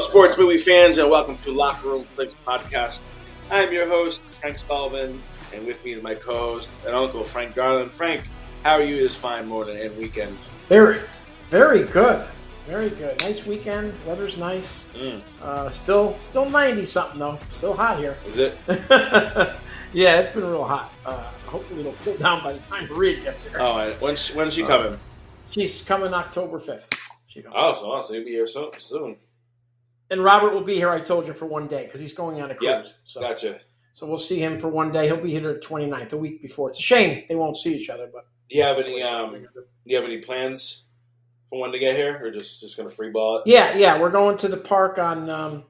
sports movie fans, and welcome to Locker Room Flicks podcast. I'm your host, Frank Sullivan, and with me is my co-host and uncle, Frank Garland. Frank, how are you this fine morning and weekend? Very, very good. Very good. Nice weekend. Weather's nice. Still 90-something, though. Still hot here. Is it? Yeah, it's been real hot. Hopefully it'll cool down by the time Reed gets here. Oh, when's she coming? She's coming October 5th. So you'll be here soon. And Robert will be here, I told you, for one day because he's going on a cruise. Yep, so, gotcha. So we'll see him for one day. He'll be here the 29th, a week before. It's a shame they won't see each other. But Do you have any plans for when to get here, or just going to free ball it? Yeah. We're going to the park on.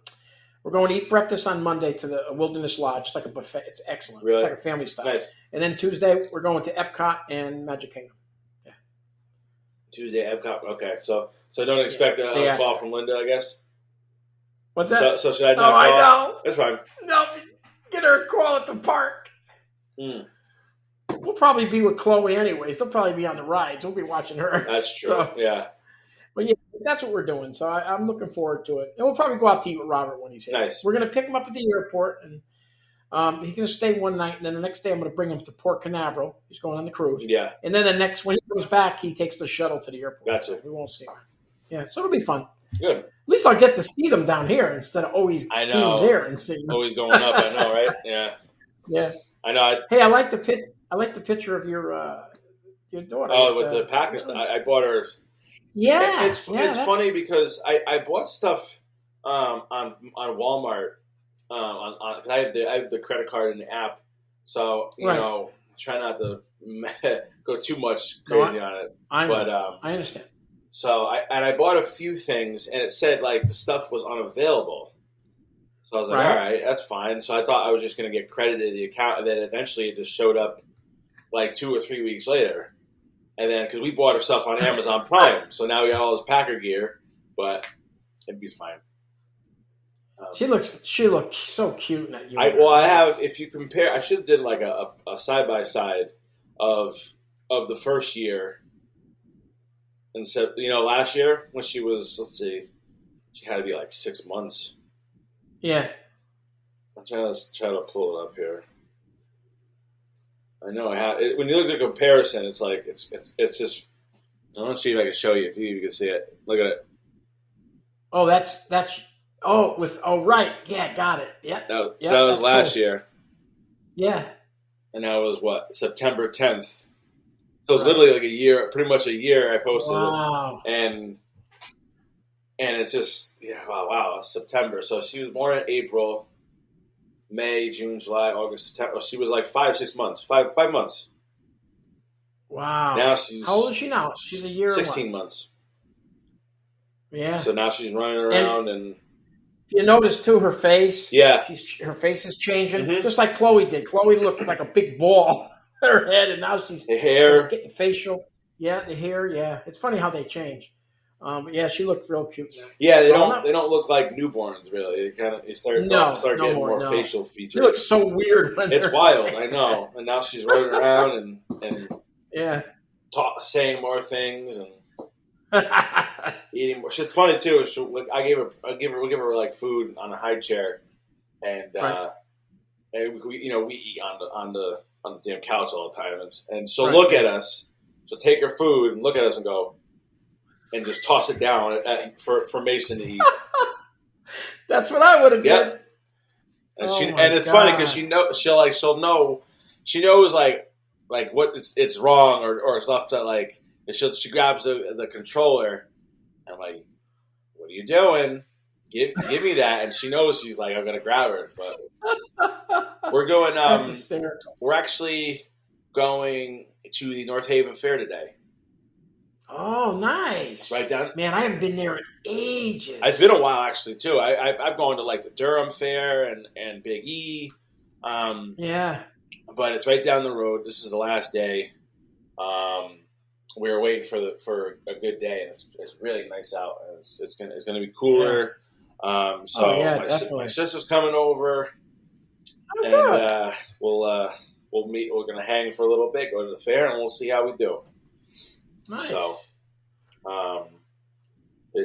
We're going to eat breakfast on Monday to the Wilderness Lodge. It's like a buffet. It's excellent. Really? It's like a family style. Nice. And then Tuesday we're going to Epcot and Magic Kingdom. Yeah. Tuesday, Epcot. Okay, so don't expect a call from Linda, I guess. What's that? So should I not call? I know. That's fine. No, get her a call at the park. Mm. We'll probably be with Chloe anyways. They'll probably be on the rides. We'll be watching her. That's true. So, yeah. But yeah, that's what we're doing. So I'm looking forward to it. And we'll probably go out to eat with Robert when he's here. Nice. We're going to pick him up at the airport. And he's going to stay one night. And then the next day I'm going to bring him to Port Canaveral. He's going on the cruise. Yeah. And then when he comes back, he takes the shuttle to the airport. Gotcha. So we won't see him. Yeah, so it'll be fun. Good. At least I'll get to see them down here instead of always being there and seeing them. Always going up, I know, right? Yeah. Yeah. I know. Hey, I like the picture of your daughter. Oh, with the Pakistan. I bought her. Yeah. It's funny because I bought stuff on Walmart. I have the credit card in the app, so you know, try not to go too much crazy on it. I understand. So I bought a few things, and it said like the stuff was unavailable. So I was like, all right, that's fine. So I thought I was just going to get credited the account, and then eventually it just showed up like 2 or 3 weeks later. And then because we bought our stuff on Amazon Prime, so now we got all this Packer gear, but it'd be fine. She looks so cute in that uniform. I have. If you compare, I should have did like a side by side of the first year. And so, last year when she was, let's see, she had to be like 6 months. Yeah. I'm trying to pull it up here. I know I have. When you look at the comparison, it's like it's just. I want to see if I can show you if you can see it. Look at it. Oh, that's. Right. Yeah, got it. Yeah. No, so that was last year. Yeah. And that was what, September 10th. So it's literally like a year, pretty much a year I posted it. And it's just, wow, it's September. So she was born in April, May, June, July, August, September. She was like 5 months. Wow. Now she's... How old is she now? She's a year 16 months. Yeah. So now she's running around and if you notice too, her face. Yeah. Her face is changing, just like Chloe did. Chloe looked like a big ball. Her head, and now she's getting facial. Yeah, the hair. Yeah, it's funny how they change. But yeah, she looked real cute now. Yeah, they don't look like newborns really. They start getting more facial features. She looks so weird. It's wild, I know. And now she's running around and saying more things and eating more. It's funny too. I give her like food on a high chair, and we eat on the damn couch all the time, and she'll look at us. She'll take her food and look at us and go, and just toss it down for Mason to eat. That's what I would have done. And it's funny because she'll know she knows like what it's wrong or stuff that like she grabs the controller. And I'm like, what are you doing? Give me that, and she knows she's like, I'm gonna grab her. But we're going. We're actually going to the North Haven Fair today. Oh, nice! Right down. Man, I haven't been there in ages. It's been a while actually too. I've gone to like the Durham Fair and Big E. Yeah. But it's right down the road. This is the last day. We were waiting for a good day, and it's really nice out. It's gonna be cooler. Yeah. My sister's coming over, and we'll meet. We're gonna hang for a little bit, go to the fair, and we'll see how we do. Nice. So,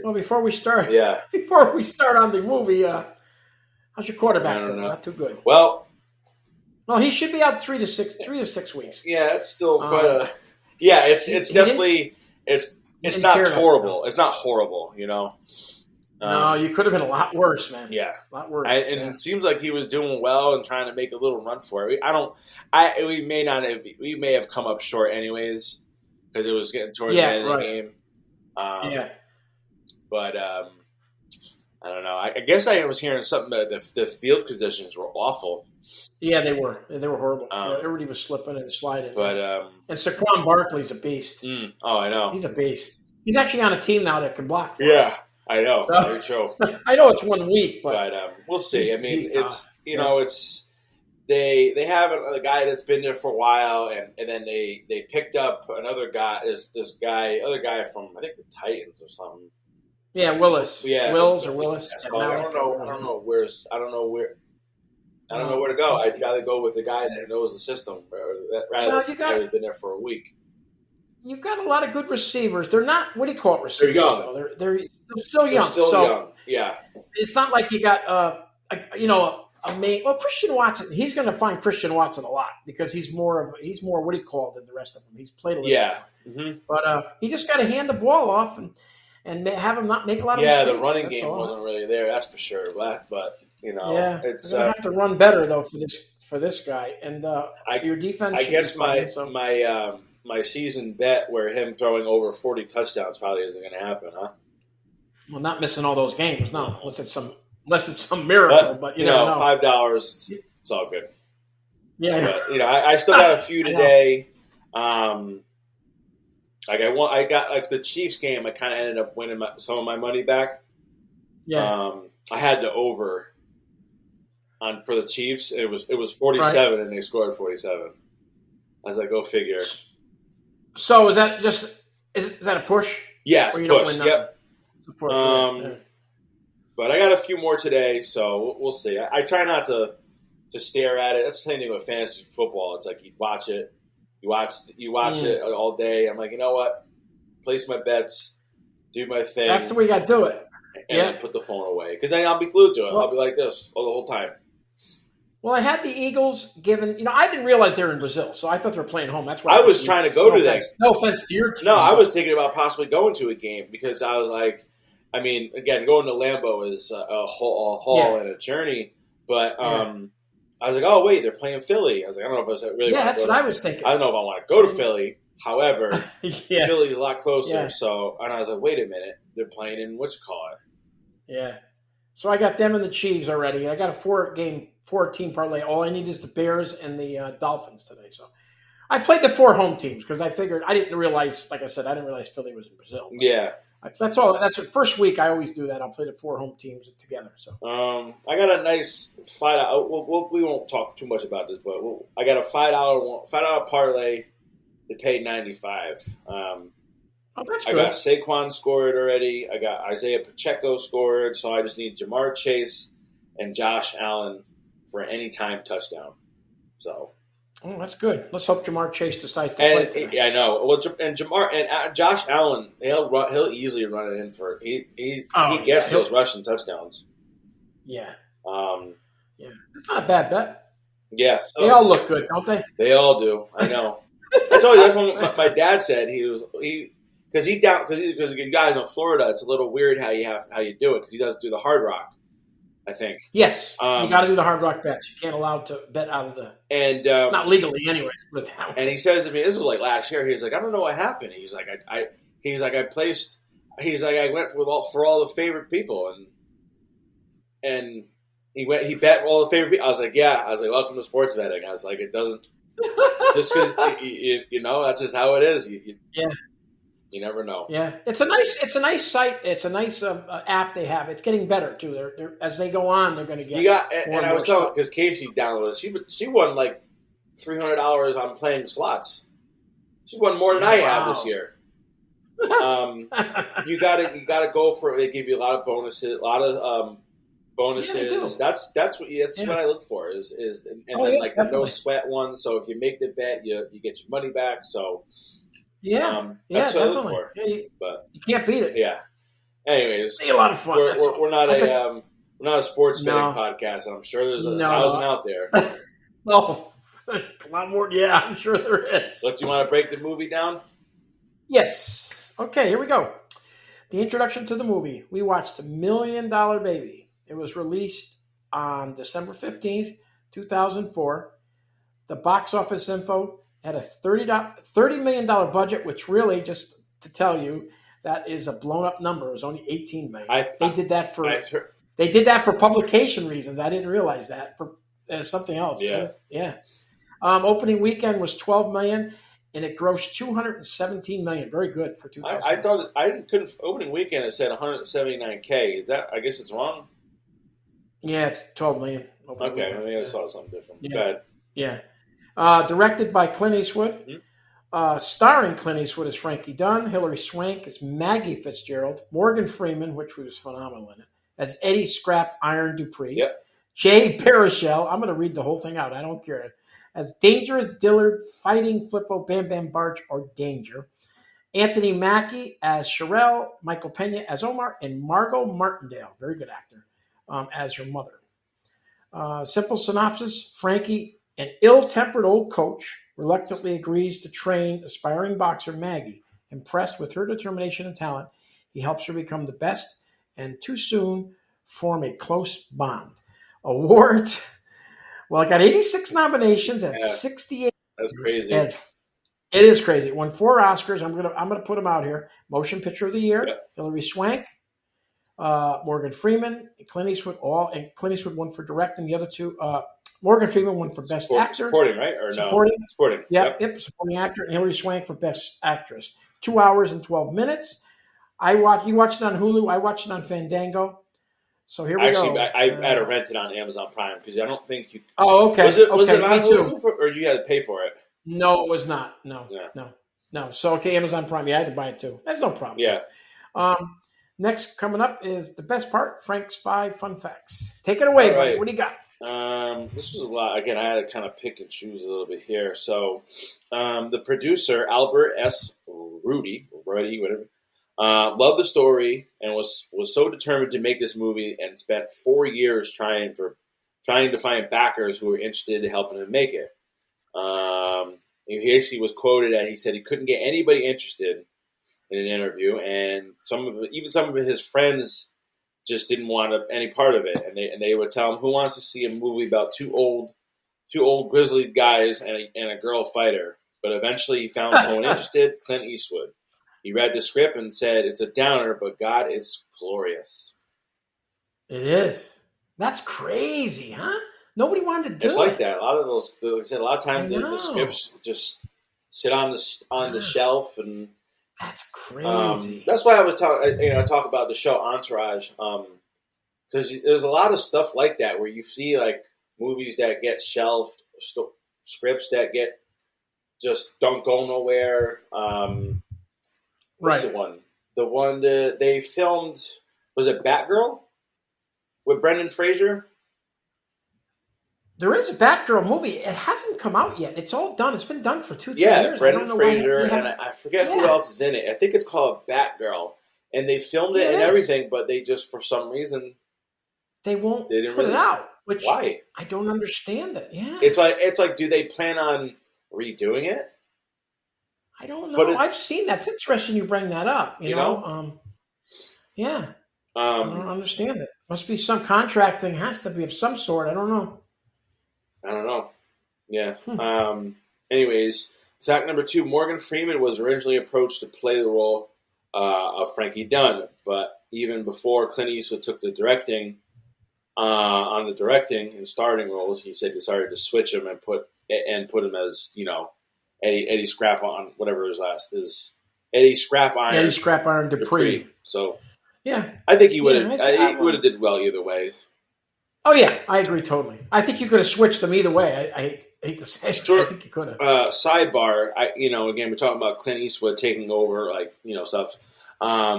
Well, before we start on the movie, how's your quarterback doing? Not too good. Well, he should be out 3 to 6 weeks. Yeah, it's still quite a. Yeah, it's definitely it's not horrible. It's not horrible, you know. No, you could have been a lot worse, man. Yeah, a lot worse. It seems like he was doing well and trying to make a little run for it. We may have come up short anyways because it was getting towards the end of the game. But I don't know. I guess I was hearing something that the field conditions were awful. Yeah, they were. They were horrible. Everybody was slipping and sliding. But and Saquon Barkley's a beast. I know. He's a beast. He's actually on a team now that can block. Yeah. I know. Very true. I know it's 1 week, but we'll see. I mean, it's it's they have a guy that's been there for a while, and then they picked up another guy. This other guy from I think the Titans or something. Yeah, Willis. Yeah, Wills or Willis. I don't know where to go. I'd rather go with the guy that knows the system rather than who's been there for a week. You've got a lot of good receivers. They're not, what do you call it, receivers? They're young. Though. They're still young. They're still young, yeah. It's not like you got, Christian Watson, he's going to find Christian Watson a lot because he's more, what do you call it, than the rest of them. He's played a little bit. Mm-hmm. But he just got to hand the ball off and have him not make a lot of mistakes. Yeah, the running game wasn't really there, that's for sure. But yeah, it's going to have to run better, though, for this guy. And your defense I guess my season bet where him throwing over 40 touchdowns probably isn't going to happen, huh? Well, not missing all those games, no. Unless it's some miracle, but you know, $5, it's all good. Yeah, but, I still got a few today. I got the Chiefs game. I kind of ended up winning some of my money back. Yeah, I had the over for the Chiefs. It was 47, and they scored 47. I was like, go figure. So is that a push? Yes, push. Yep. It's a push, right? But I got a few more today, so we'll see. I try not to stare at it. That's the same thing with fantasy football. It's like you watch it it all day. I'm like, you know what? Place my bets, do my thing. That's the way you got to do it. And then put the phone away because then I'll be glued to it. I'll be like this all the whole time. Well, I had the Eagles given. I didn't realize they were in Brazil, so I thought they were playing home. That's why I was trying to go to that. No offense to your team. No, I was thinking about possibly going to a game because I was like, I mean, again, going to Lambeau is a haul and a journey. But I was like, oh wait, they're playing Philly. I was like, I don't know if I was really. Yeah, that's what I was thinking. I don't know if I want to go to Philly. However, Philly's a lot closer. Yeah. So, and I was like, wait a minute, they're playing in what's called. Yeah. So I got them and the Chiefs already. I got a 4-team parlay. All I need is the Bears and the Dolphins today. So I played the 4 home teams because I figured I didn't realize, like I said, Philly was in Brazil. Yeah. That's all. That's the first week I always do that. I'll play the 4 home teams together. So I got a nice $5. We won't talk too much about this, but I got a $5 parlay. They paid $95. That's good. I got Saquon scored already. I got Isaiah Pacheco scored. So I just need Jamar Chase and Josh Allen for an anytime touchdown. So. Oh, that's good. Let's hope Jamar Chase decides to play today. Yeah, I know. Well, and Josh Allen, he'll easily run it in for he gets those rushing touchdowns. Yeah. Yeah, that's not a bad bet. Yeah, so they all look good, don't they? They all do. I know. I told you that's what my dad said. Because the guys in Florida, it's a little weird how you do it because he doesn't do the Hard Rock. I think. Yes, you got to do the Hard Rock bets. You can't allow to bet out of the not legally, anyways. But and he says to me, this was like last year. He's like, I don't know what happened. He's like, I went for all the favorite people, and he bet all the favorite people. I was like, yeah. I was like, welcome to sports betting. I was like, it doesn't just because that's just how it is. You never know. Yeah, it's a nice site. It's a nice app they have. It's getting better too. They're as they go on, they're going to get. And I was telling because Casey downloaded it. She won like $300 on playing slots. She won more than I have this year. You gotta go for it. They give you a lot of bonuses. Bonuses. That's what I look for is the no sweat one. So if you make the bet, you get your money back. So. Yeah, that's what definitely. I look for. Yeah, you can't beat it. Yeah, Anyways, a lot of fun. We're not a sports betting podcast, and I'm sure there's 1,000 out there. No, a lot more. Yeah, I'm sure there is. Look, do you want to break the movie down? Yes. Okay, here we go. The introduction to the movie. We watched $1 Million Baby. It was released on December 15th, 2004. The box office info had a $30 million budget, which really, just to tell you, that is a blown up number. It was only $18 million. They did that for publication reasons. I didn't realize that for something else. Yeah. Opening weekend was $12 million, and it grossed $217 million. Very good for 2000. I thought opening weekend it said $179K. I guess it's wrong. Yeah, it's $12 million. Okay, maybe I saw something different. Yeah. Directed by Clint Eastwood. Mm-hmm. Starring Clint Eastwood as Frankie Dunn, Hilary Swank as Maggie Fitzgerald, Morgan Freeman, which was phenomenal in it, as Eddie Scrap Iron Dupree, Jay Baruchel, I'm going to read the whole thing out, I don't care, as Dangerous Dillard, Fighting Flippo, Bam Bam Barge, or Danger, Anthony Mackie as Sherelle, Michael Pena as Omar, and Margot Martindale, very good actor, as her mother. Simple synopsis, Frankie, an ill-tempered old coach, reluctantly agrees to train aspiring boxer Maggie. Impressed with her determination and talent, he helps her become the best and too soon form a close bond. Awards. Well, it got 86 nominations and 68. That's crazy. And it is crazy. It won 4 Oscars. I'm gonna put them out here. Motion Picture of the Year, Hilary Swank, Morgan Freeman, Clint Eastwood. Clint Eastwood won for directing. The other two. Morgan Freeman won for Best Actor. Supporting, right? Or supporting. No? Supporting. Yep, supporting actor. And Hilary Swank for Best Actress. 2 hours and 12 minutes. You watched it on Hulu. I watched it on Fandango. So here we go. I had to rent it on Amazon Prime because I don't think you... Oh, okay. Was it on Hulu or you had to pay for it? No, it was not. No. So, okay, Amazon Prime. Yeah, I had to buy it too. That's no problem. Yeah. Next coming up is the best part, Frank's 5 Fun Facts. Take it away, buddy. What do you got? This was a lot. Again, I had to kind of pick and choose a little bit here. So, the producer, Albert S. Rudy, whatever, loved the story and was so determined to make this movie and spent 4 years trying to find backers who were interested in helping him make it. He actually was quoted that he said he couldn't get anybody interested in an interview, and some of his friends just didn't want any part of it, and they would tell him, "Who wants to see a movie about two old grizzly guys and a girl fighter?" But eventually, he found someone interested, Clint Eastwood. He read the script and said, "It's a downer, but God, it's glorious." It is. That's crazy, huh? Nobody wanted to do it. It's like that. A lot of those, like I said, a lot of times the scripts just sit on the shelf and. That's crazy. That's why I was talk about the show Entourage, because there's a lot of stuff like that where you see like movies that get shelved, scripts that get just don't go nowhere. What's the one? The one that they filmed, was it Batgirl with Brendan Fraser? There is a Batgirl movie. It hasn't come out yet. It's all done. It's been done for 2-3 years. Yeah, Brendan Fraser, and I forget who else is in it. I think it's called Batgirl. And they filmed it and everything, but they just, for some reason... They won't put it out. Why? I don't understand it. Yeah. It's like, do they plan on redoing it? I don't know. I've seen that. It's interesting you bring that up. You know? Yeah. I don't understand it. Must be some contracting. Has to be of some sort. I don't know. Yeah. Anyways, fact number 2, Morgan Freeman was originally approached to play the role of Frankie Dunn, but even before Clint Eastwood took the directing and starring roles, he said he decided to switch him and put him as, Eddie Scrap on whatever his last is. Eddie Scrap Iron Dupree. So yeah, I think he would have did well either way. Oh yeah, I agree totally. I think you could have switched them either way. I hate to say it. Sure. I think you could have. Sidebar, again, we're talking about Clint Eastwood taking over, stuff. I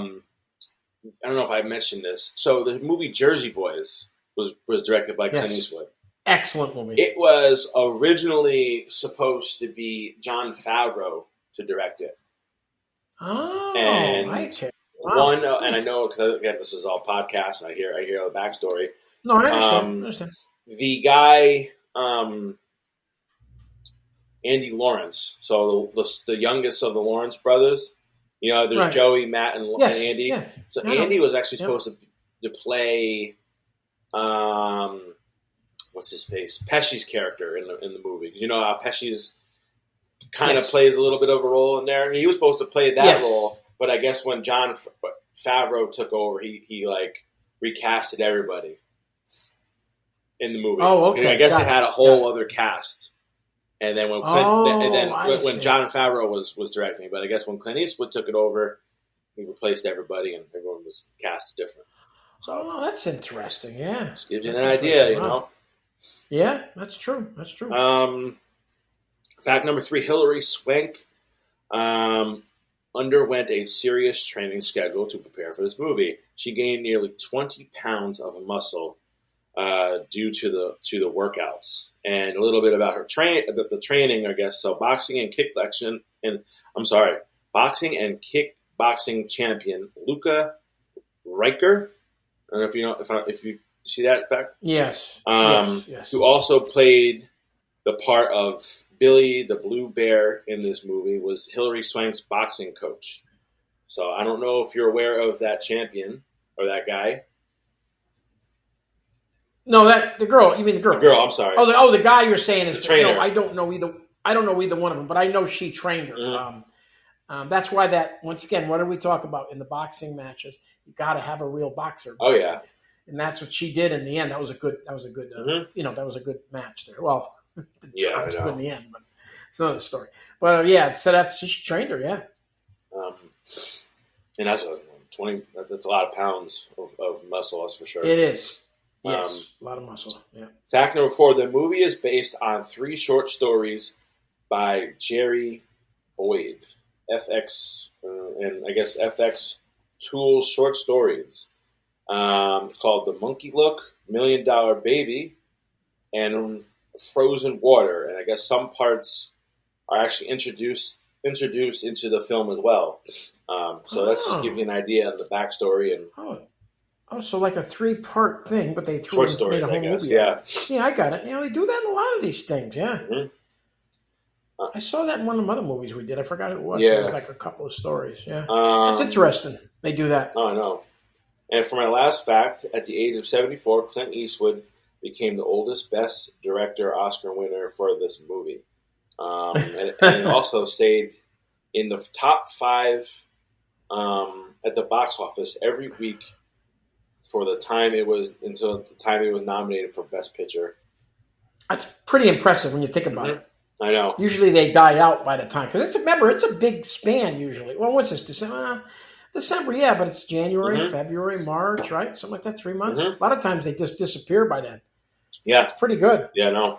don't know if I mentioned this. So the movie Jersey Boys was directed by Clint Eastwood. Excellent movie. It was originally supposed to be Jon Favreau to direct it. Oh, and right. One, and I know because again this is all podcasts. And I hear the backstory. No, I understand. The guy, Andy Lawrence. So the youngest of the Lawrence brothers. You know, there's Joey, Matt, and Andy. Yeah. So Andy was actually supposed to play, what's his face? Pesci's character in the movie. Because you know how Pesci's kind of plays a little bit of a role in there. He was supposed to play that role, but I guess when Jon Favreau took over, he like recasted everybody in the movie. Oh, okay. I guess it had a whole other cast. And then when when Jon Favreau was directing, but I guess when Clint Eastwood took it over, he replaced everybody and everyone was cast different. So that's interesting. Yeah, just gives you an idea, you know. Yeah, that's true. Fact number 3: Hilary Swank underwent a serious training schedule to prepare for this movie. She gained nearly 20 pounds of muscle due to the workouts, and a little bit about her the training, I guess. So boxing and kickboxing champion Luca Riker. I don't know if you know if you see that fact. Yes. Yes. Who also played the part of Billy the Blue Bear in this movie, was Hilary Swank's boxing coach. So I don't know if you're aware of that champion or that guy. No, the girl. You mean the girl? The girl. I'm sorry. The guy you're saying is the trainer. No, I don't know either one of them, but I know she trained her. Mm-hmm. That's why once again, what did we talk about in the boxing matches? You got to have a real boxer. Oh yeah. And that's what she did in the end. That was a good. That was a good. That was a good match there. Well, I know. In the end, but it's another story. But so she trained her. Yeah. And that's 20. That's a lot of pounds of muscle. That's for sure. It is. Yes, a lot of muscle. Yeah. Fact number 4: the movie is based on 3 short stories by Jerry Boyd, FX, and I guess FX Tools short stories. It's called The Monkey Look, $1 Million Baby, and Frozen Water. And I guess some parts are actually introduced into the film as well. So that's just give you an idea of the backstory and. So like a 3-part thing, but they short stories, made a whole movie. Yeah, I got it. They do that in a lot of these things. Yeah, I saw that in one of the other movies we did. I forgot who it was. Yeah, it was like a couple of stories. Yeah, it's interesting. They do that. Oh, I know. And for my last fact, at the age of 74, Clint Eastwood became the oldest Best Director Oscar winner for this movie, and also stayed in the top 5 at the box office every week. For the time until the time he was nominated for Best Picture. That's pretty impressive when you think about it. I know. Usually they die out by the time because it's a big span usually. Well, what's this December? Yeah, but it's January, February, March, right? Something like that. 3 months. A lot of times they just disappear by then. Yeah, it's pretty good. Yeah, no,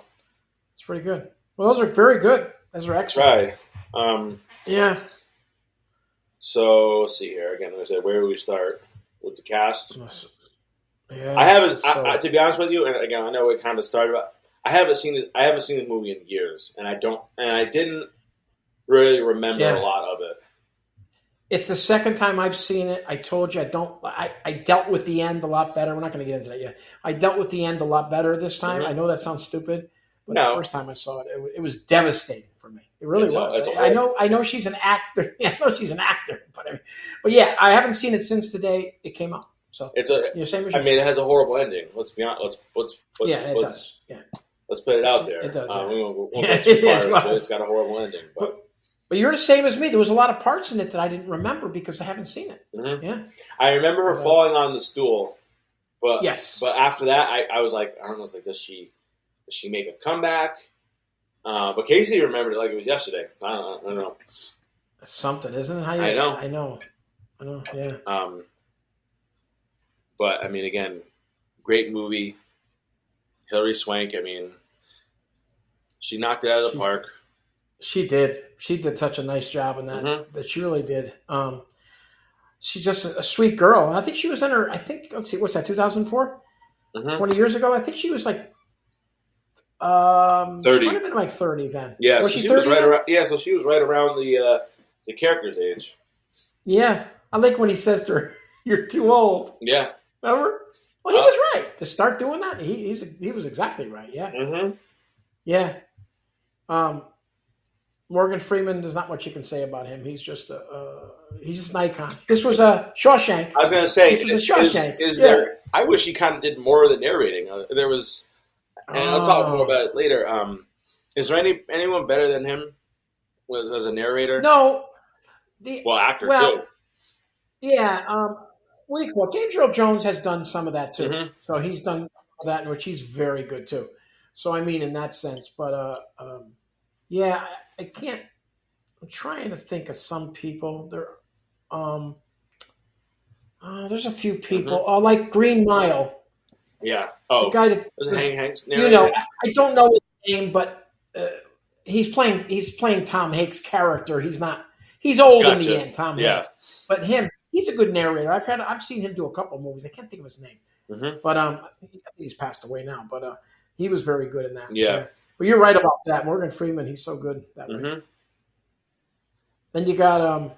it's pretty good. Well, those are very good. Those are excellent. Try. Yeah. So let's see here again. I said, where do we start with the cast? Yeah, I haven't. To be honest with you, and again, I know it kind of started. But I haven't seen this movie in years, and I didn't really remember a lot of it. It's the second time I've seen it. I told you I dealt with the end a lot better. We're not going to get into that yet. I dealt with the end a lot better this time. I know that sounds stupid, but the first time I saw it, it was devastating for me. It really was. I know she's an actor. I know she's an actor, but yeah, I haven't seen it since the day it came out. So it has a horrible ending. Let's be honest. It does. Yeah. Let's put it out there. It does. We won't go too far, but it's got a horrible ending. But you're the same as me. There was a lot of parts in it that I didn't remember because I haven't seen it. Mm-hmm. Yeah. I remember her falling on the stool, but yes. But after that, I was like, I don't know. It's like, does she make a comeback? But Casey remembered it like it was yesterday. I don't know. That's something, isn't it? I know. I know. Yeah. But I mean, again, great movie. Hilary Swank. I mean, she knocked it out of the park. She did. She did such a nice job in that. That she really did. She's just a sweet girl. And I think she was in her. Let's see, what's that? 2004. 20 years ago. I think she was like. 30. She might have been like 30 then. Yeah, she was right around. Yeah, so she was right around the character's age. Yeah. I like when he says to her, "You're too old." Yeah. Remember? Well, he was right to start doing that. He was exactly right. Yeah. Mm-hmm. Yeah. Morgan Freeman, there's not much you can say about him. He's just an icon. This was a Shawshank. I was going to say, this was a Shawshank. Is there? I wish he kind of did more of the narrating. There was, and I'll talk more about it later. Is there anyone better than him as a narrator? No. Actor too. Yeah. What do you call it? James Earl Jones has done some of that too. Mm-hmm. So he's done that, in which he's very good too. So I mean, in that sense, but yeah, I can't. I'm trying to think of some people. There's a few people. Mm-hmm. Like Green Mile. Yeah. The guy that Hanks. I don't know his name, but he's playing Tom Hanks' character. He's not. He's old in the end, Tom Hanks. But he's a good narrator. I've seen him do a couple of movies. I can't think of his name. Mm-hmm. But I think he's passed away now. But he was very good in that. Yeah. But you're right about that. Morgan Freeman, he's so good that way. Then you got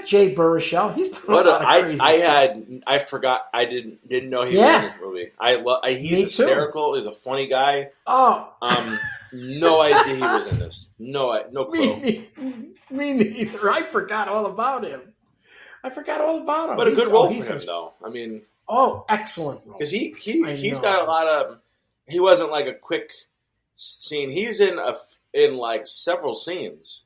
Jay Baruchel. He's done a lot of crazy stuff. I forgot. I didn't know he was in this movie. He's hysterical. He's a funny guy. Oh. No idea he was in this. No clue. Me neither. I forgot all about him. But a good role for him, though. I mean. Oh, excellent role. Because he's got a lot of. He wasn't like a quick scene. He's in like several scenes.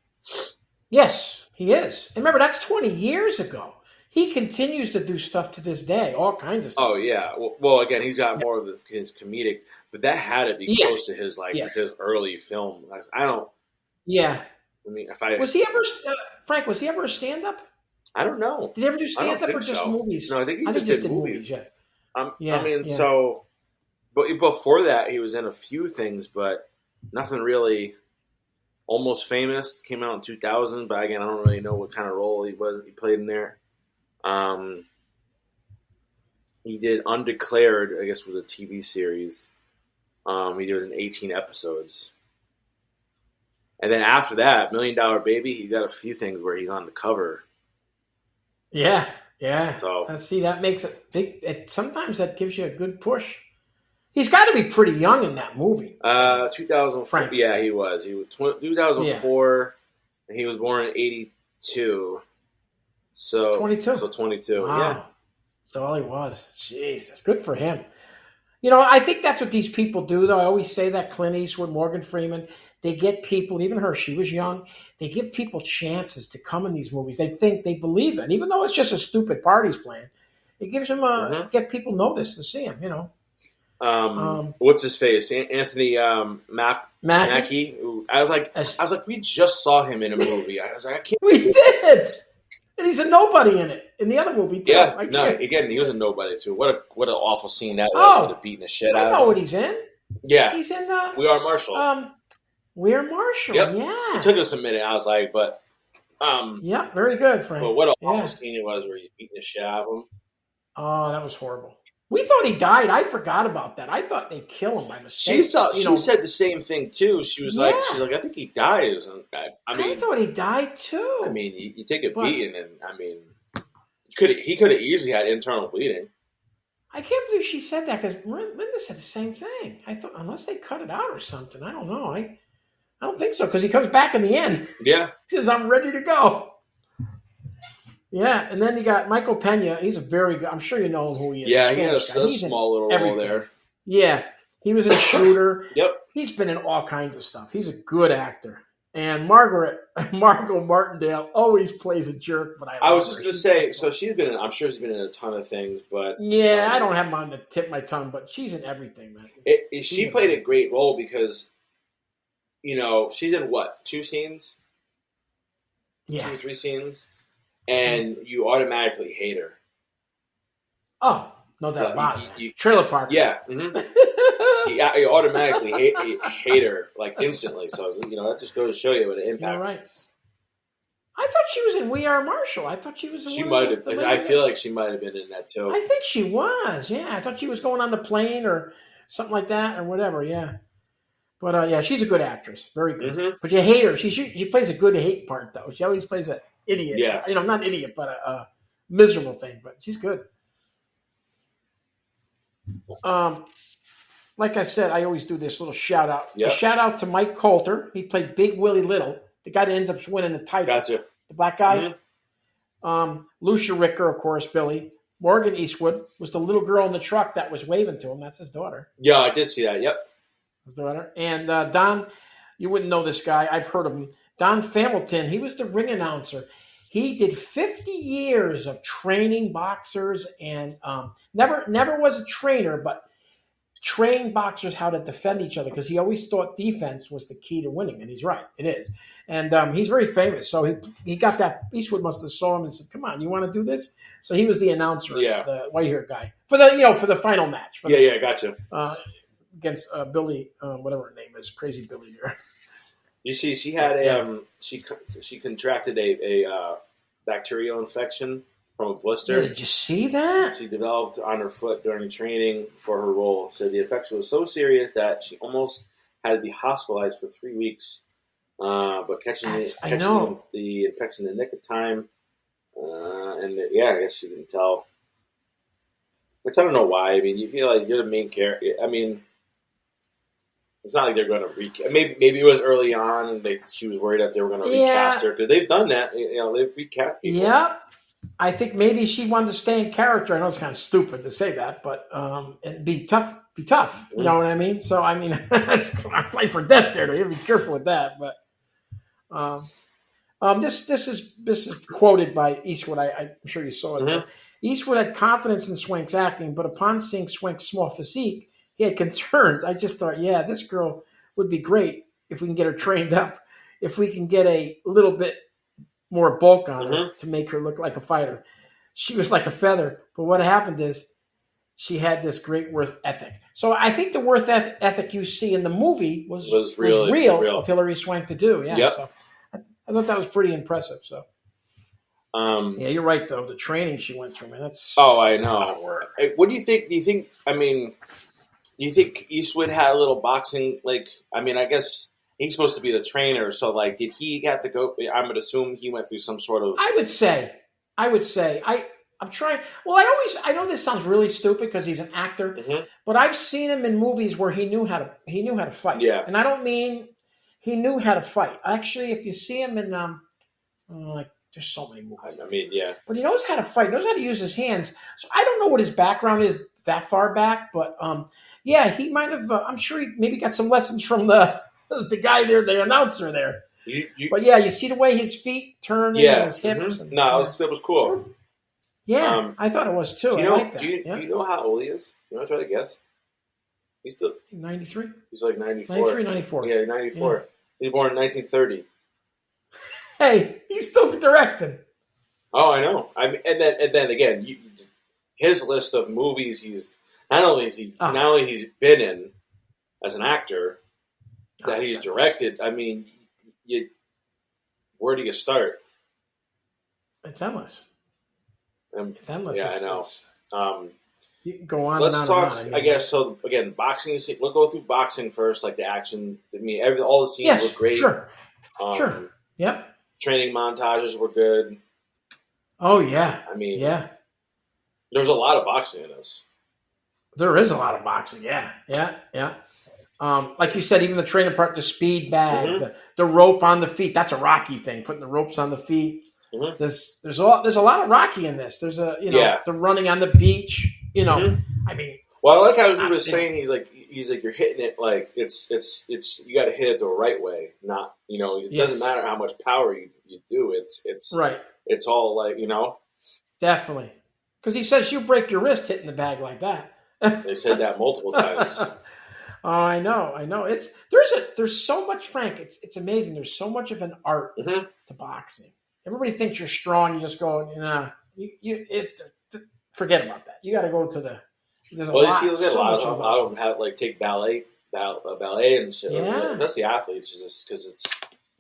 Yes, he is. And remember, that's 20 years ago. He continues to do stuff to this day, all kinds of stuff. Oh yeah. Well, again, he's got more of his comedic, but that had to be close to his his early film. I don't. Yeah. I mean, was he ever Frank? Was he ever a stand-up? I don't know. Did he ever do stand-up or just movies? No, I think he just did movies. Yeah. So, but before that, he was in a few things, but nothing really. Almost Famous came out in 2000, but again, I don't really know what kind of role he played in there. He did Undeclared, I guess was a TV series. He was in 18 episodes. And then after that, $1 Million Baby, he got a few things where he's on the cover. Yeah. So see, that makes it big. Sometimes that gives you a good push. He's got to be pretty young in that movie. 2004. Frank. Yeah, he was. He was 2004, and he was born in 82. So 22. So 22. Wow. Yeah. That's all he was. Jesus, good for him. You know, I think that's what these people do, though. I always say that Clint Eastwood, Morgan Freeman, they get people, even her, she was young, they give people chances to come in these movies. They think, they believe it. Even though it's just a stupid part he's playing, it gives them get people notice to see him, you know. What's his face? Anthony Mackie. I was like, we just saw him in a movie. I was like, I can't. We did, and he's a nobody in it. In the other movie, too. Yeah, again, he was a nobody too. What an awful scene that was. With beating the shit out of him. I know what he's in. Yeah, he's in We Are Marshall. We Are Marshall. Yep. Yeah, it took us a minute. I was like, but yeah, very good, Frank. But what an awful scene it was where he's beating the shit out of him. Oh, that was horrible. We thought he died. I forgot about that. I thought they'd kill him by mistake. She said the same thing too. She was like, I think he died. I thought he died too. I mean, you take a beating, and I mean, he could have easily had internal bleeding. I can't believe she said that because Linda said the same thing. I thought unless they cut it out or something. I don't know. I don't think so because he comes back in the end. Yeah, he says, "I'm ready to go." Yeah, and then you got Michael Pena. He's a very good. I'm sure you know who he is. Yeah, he had a small little role there. Yeah, he was in Shooter. Yep, he's been in all kinds of stuff. He's a good actor. And Margot Martindale always plays a jerk, but I was just going to say, so she's been in. I'm sure she's been in a ton of things, but yeah, I don't have them on the tip of my tongue, but she's in everything, man. She played a great role because, she's in what 2 scenes? Yeah, 2 or 3 scenes. And you automatically hate her. Oh, no doubt about it. Trailer Park. Yeah. Mm-hmm. you automatically hate her, like, instantly. So, that just goes to show you what an impact. You're right. I thought she was in We Are Marshall. I thought she was in She might have. I feel like she might have been in that, too. I think she was, yeah. I thought she was going on the plane or something like that or whatever, yeah. But, yeah, she's a good actress. Very good. Mm-hmm. But you hate her. She plays a good hate part, though. She always plays a idiot. Yeah. Not an idiot, but miserable thing, but she's good. Like I said, I always do this little shout out. Yep. A shout out to Mike Coulter. He played Big Willie Little, the guy that ends up winning the title. Gotcha. The black guy. Mm-hmm. Lucia Ricker, of course, Billy. Morgan Eastwood was the little girl in the truck that was waving to him. That's his daughter. Yeah, I did see that. Yep. His daughter. And Don, you wouldn't know this guy. I've heard of him. Don Familton, he was the ring announcer. He did 50 years of training boxers and never was a trainer, but trained boxers how to defend each other because he always thought defense was the key to winning, and he's right, it is. And he's very famous, so he got that. Eastwood must have saw him and said, "Come on, you want to do this?" So he was the announcer, the white-haired guy for the final match. Gotcha. Against Billy, whatever her name is, Crazy Billy there. You see, she had she contracted a bacterial infection from a blister. Did you see that? She developed on her foot during training for her role. So the infection was so serious that she almost had to be hospitalized for 3 weeks. But catching the infection in the nick of time. I guess she didn't tell. Which I don't know why. I mean, you feel like you're the main character. I mean, it's not like they're going to maybe it was early on, and she was worried that they were going to recast her because they've done that. They've recast people. Yeah, I think maybe she wanted to stay in character. I know it's kind of stupid to say that, but and be tough. You know what I mean? So I mean, I play for death there. You have to be careful with that. But this is quoted by Eastwood. I'm sure you saw it. Mm-hmm. Eastwood had confidence in Swank's acting, but upon seeing Swank's small physique, he had concerns. I just thought, this girl would be great if we can get her trained up. If we can get a little bit more bulk on her to make her look like a fighter. She was like a feather. But what happened is she had this great work ethic. So I think the work ethic you see in the movie was real of Hilary Swank to do. Yeah. Yep. So I thought that was pretty impressive. So. You're right though. The training she went through, man. That's I know. What do you think? Do you think Eastwood had a little boxing? I guess he's supposed to be the trainer. So, did he have to go? I would assume he went through some sort of. I would say. I'm trying. Well, I know this sounds really stupid because he's an actor, but I've seen him in movies where he knew how to fight. Yeah. And I don't mean he knew how to fight. Actually, if you see him in there's so many movies. I mean, yeah. But he knows how to fight. Knows how to use his hands. So I don't know what his background is that far back, but he might have. I'm sure he maybe got some lessons from the guy there, the announcer there. But you see the way his feet turn and his hips. Mm-hmm. No, that was cool. Yeah, I thought it was too. Do you know how old he is? You want to try to guess? He's still 93. He's like 94. 93, 94. Yeah, 94. Yeah. He was born in 1930. Hey, he's still directing. Oh, I know. I mean, and then again, his list of movies he's not only he's been in as an actor that he's directed. I mean, where do you start? It's endless. It's endless. Yeah, I know. You can go on. Let's and talk. on. I mean, I guess so. Again, boxing. We'll go through boxing first, like the action. I mean, all the scenes were great. Sure. Sure. Yep. Training montages were good. Oh yeah. I mean, yeah. There's a lot of boxing in this. There is a lot of boxing. Yeah. Like you said, even the training part, the speed bag, the rope on the feet. That's a Rocky thing. Putting the ropes on the feet. Mm-hmm. There's a lot of Rocky in this. There's the running on the beach. I mean, well, I like how he was saying he's like you're hitting it like it's you got to hit it the right way. Not it doesn't matter how much power you do. It's right. It's all like Definitely, because he says you break your wrist hitting the bag like that. They said that multiple times. Oh, I know. There's so much, Frank. It's amazing. There's so much of an art to boxing. Everybody thinks you're strong. You just go, forget about that. You got to go to the. There's a lot of them have take ballet and shit. Yeah, that's the athletes, just because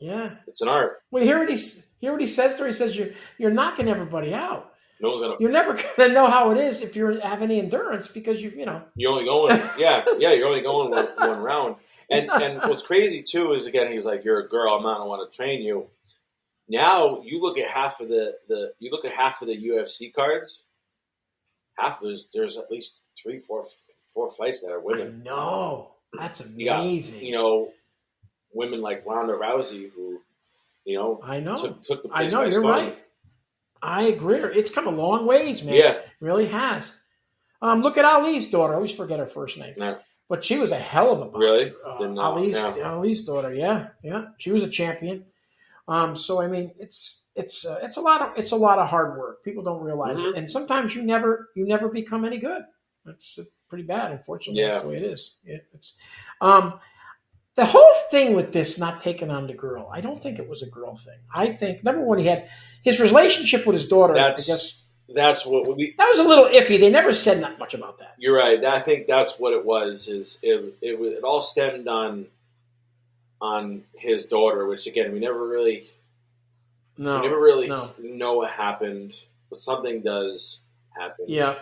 it's an art. Well, hear what he says there. He says you're knocking everybody out. No one's gonna. You're never gonna know how it is if you have any endurance because you're only going you're only going one round. And what's crazy too is again he was like, you're a girl. I'm not gonna want to train you. now you look at half of the UFC cards. Half there's at least 4 fights that are women. I know, that's amazing. You got, women like Ronda Rousey who, I know took the place. I know you're right. I agree. It's come a long ways, man. Yeah, it really has. Look at Ali's daughter. I always forget her first name. No. But she was a hell of a boxer. Really? Ali's daughter. Yeah. She was a champion. So I mean, it's a lot of hard work. People don't realize it, and sometimes you never become any good. That's pretty bad, unfortunately. Yeah. That's the way it is. It's the whole thing with this not taking on the girl. I don't think it was a girl thing. I think number one, he had his relationship with his daughter. That's what that was a little iffy. They never said not much about that. You're right. I think that's what it was. It all stemmed on his daughter, which again we never really know what happened, but something does happen. Yeah,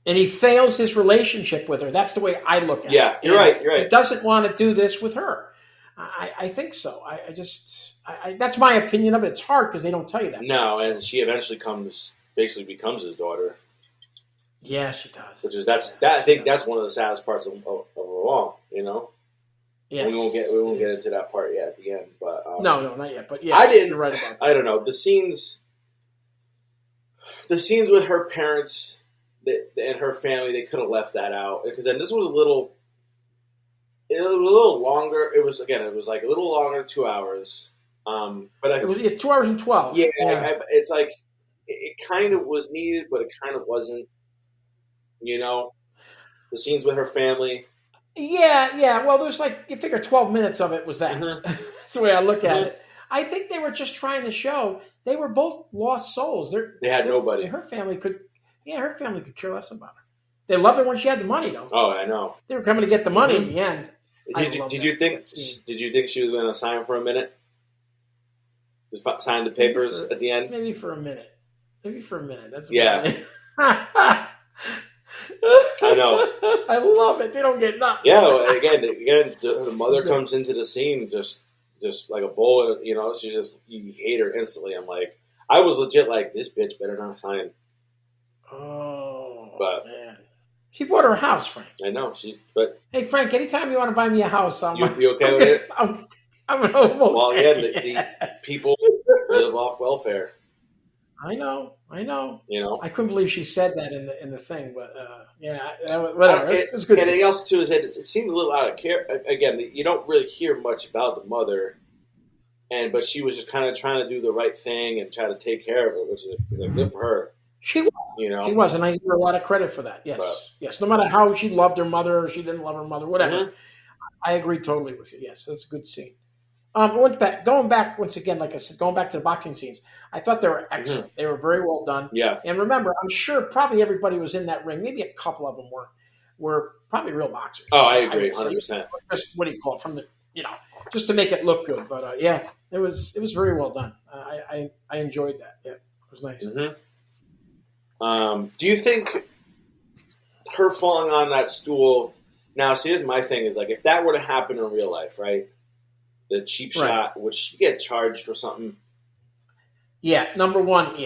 and he fails his relationship with her. That's the way I look at it. Yeah, you're right. He doesn't want to do this with her. I think so. I that's my opinion of it. It's hard because they don't tell you that. No, and she eventually basically becomes his daughter. Yeah, she does. Which is I think that's one of the saddest parts of it all. Yes. We won't get into that part yet at the end, but no, not yet. But yeah, you're right about that. I don't know the scenes with her parents and her family. They could have left that out because then this was a little longer. It was like a little longer, 2 hours. But it was 2 hours and 12. Yeah, it's like it kind of was needed, but it kind of wasn't. The scenes with her family. Yeah. Well, there's you figure 12 minutes of it was that. Mm-hmm. That's the way I look at it. I think they were just trying to show they were both lost souls. They had nobody. Her family could care less about her. They loved her when she had the money, though. Oh, I know. They were coming to get the money in the end. Did you think she was going to sign for a minute? Just sign the papers at the end? Maybe for a minute. That's I know. I love it. They don't get nothing. Yeah. Again, the mother comes into the scene just like a bull. She's just you hate her instantly. I'm like, I was legit like this bitch better not sign. Oh, but man, she bought her a house, Frank. I know hey, Frank, anytime you want to buy me a house, you okay with it? I'm okay. Well, again, the people live off welfare. I know. I couldn't believe she said that in the thing, but whatever. It's good. And anything else too is that it seemed a little out of care. Again, you don't really hear much about the mother, but she was just kind of trying to do the right thing and try to take care of it, which is good for her. She was. She was, and I give her a lot of credit for that. Yes. No matter how she loved her mother or she didn't love her mother, whatever. Mm-hmm. I agree totally with you. Yes, that's a good scene. Going back once again, like I said, going back to the boxing scenes, I thought they were excellent. Mm-hmm. They were very well done. Yeah. And remember, I'm sure probably everybody was in that ring. Maybe a couple of them were probably real boxers. Oh, I agree, 100%. Just what do you call it? From the just to make it look good. But it was very well done. I enjoyed that. Yeah, it was nice. Mm-hmm. Do you think her falling on that stool? Now, see, here's my thing: is if that were to happen in real life, right? The cheap shot, would she get charged for something? Yeah, number one,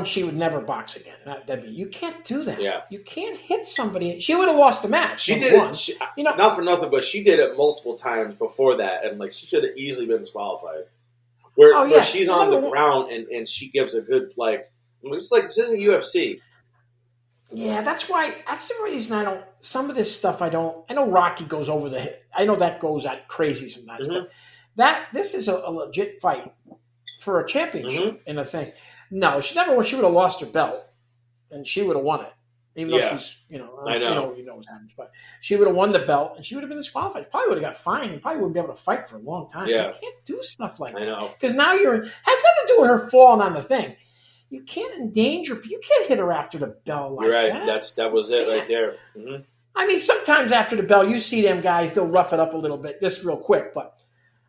she would never box again. That'd be, you can't do that. Yeah. You can't hit somebody. She would have lost the match. She did it. Not for nothing, but she did it multiple times before that, and she should have easily been disqualified. Where she's on the ground and she gives a good this isn't UFC. Yeah, that's the reason I don't. Some of this stuff I don't. I know Rocky goes over the hit. I know that goes at crazy sometimes, but this is a legit fight for a championship in a thing. No, she never. She would have lost her belt, and she would have won it. Even though she's, I know. You know what happens, but she would have won the belt, and she would have been disqualified. Probably would have got fined. And probably wouldn't be able to fight for a long time. Yeah. You can't do stuff like that. I know. Because now has nothing to do with her falling on the thing. You can't endanger. You can't hit her after the bell like You're right. that. That was it right there. Mm-hmm. I mean, sometimes after the bell, you see them guys, they'll rough it up a little bit, just real quick. But,